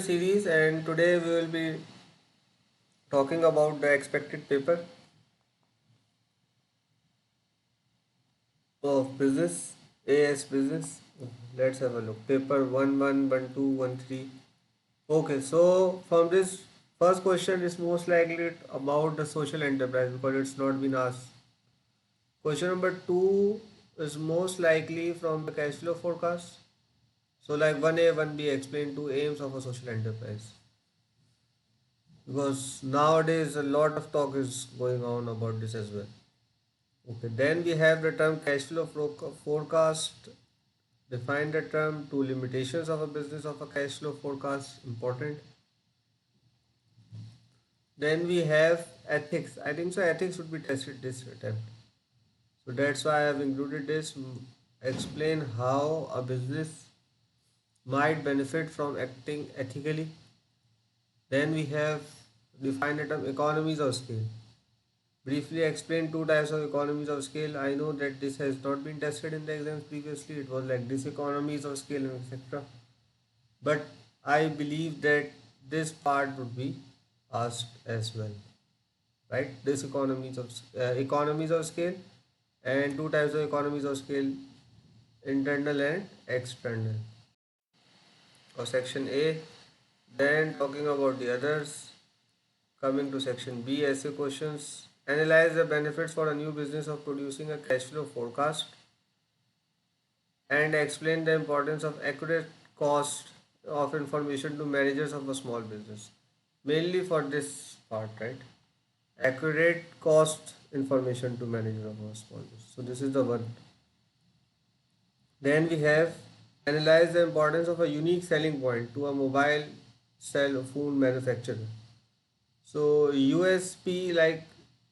Series, and today we will be talking about the expected paper of business, AS business. Let's have a look. Paper 1 1, 1 2, 1 3. Okay, so from this first question is most likely about the social enterprise because it's not been asked. Question number 2 is most likely from the cash flow forecast. So like 1A, 1B explain two aims of a social enterprise. Because nowadays a lot of talk is going on about this as well. Okay, then we have the term cash flow forecast. Define the term, two limitations of a business of a cash flow forecast, important. Then we have ethics. I think so ethics would be tested this attempt. So that's why I have included this. Explain how a business might benefit from acting ethically. Then we have define the term economies of scale. Briefly explain two types of economies of scale. I know that this has not been tested in the exams previously. It was like diseconomies of scale and etc. But I believe that this part would be asked as well, right? Economies of scale and two types of economies of scale: internal and external. Or section A. Then talking about the others. Coming to section B, essay questions. Analyze the benefits for a new business of producing a cash flow forecast and explain the importance of accurate cost of information to managers of a small business. Mainly for this part, right? Accurate cost information to manager of a small business. So this is the one. Then we have analyze the importance of a unique selling point to a mobile cell phone manufacturer. So USP, like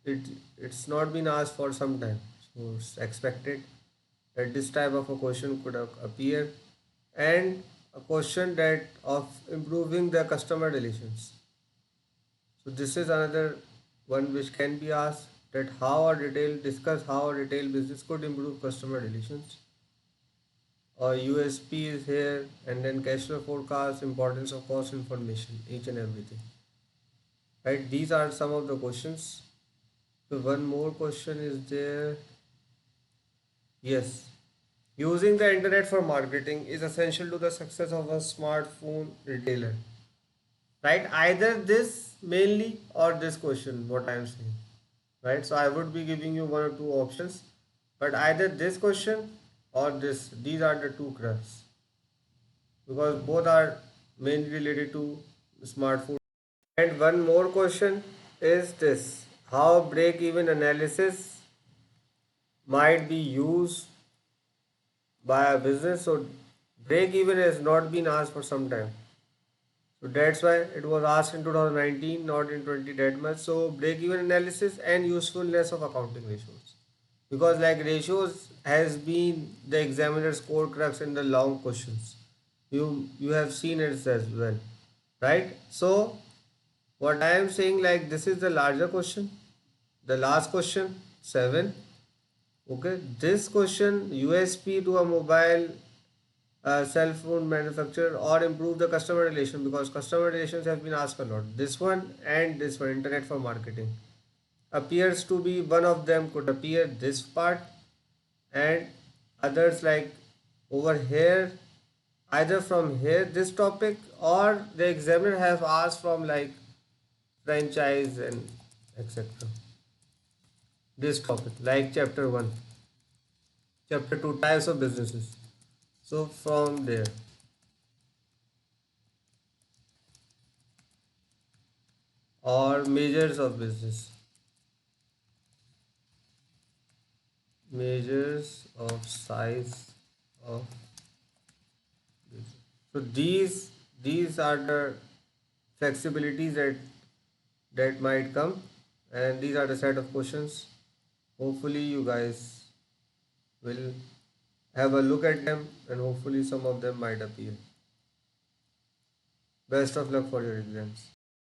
it it's not been asked for some time. So it's expected that this type of a question could appear, and a question that of improving the customer relations. So this is another one which can be asked, that how a retail discuss how a retail business could improve customer relations. Or USP is here, and then cash flow forecast, importance of cost information, each and everything. Right? These are some of the questions. So one more question is there. Yes. Using the internet for marketing is essential to the success of a smartphone retailer. Right? Either this mainly or this question, what I am saying. Right? So I would be giving you one or two options, but either this question or this. These are the two crux because both are mainly related to smartphone. And one more question is this: how break-even analysis might be used by a business? So break-even has not been asked for some time. So that's why it was asked in 2019, not in 20 that much. So break-even analysis and usefulness of accounting ratios. Because like ratios has been the examiner's core crux in the long questions. You have seen it as well. Right? So what I am saying, like this is the larger question. The last question, 7. Okay, this question USP to a mobile cell phone manufacturer or improve the customer relation, because customer relations have been asked a lot. This one and this one, internet for marketing, appears to be one of them could appear this part, and others like over here, either from here this topic, or the examiner have asked from like franchise and etc. This topic like chapter 1, chapter 2, types of businesses. So from there, or measures of business, measures of size of business. So these are the flexibilities that might come, and these are the set of questions. Hopefully you guys will have a look at them, and hopefully some of them might appear. Best of luck for your exams.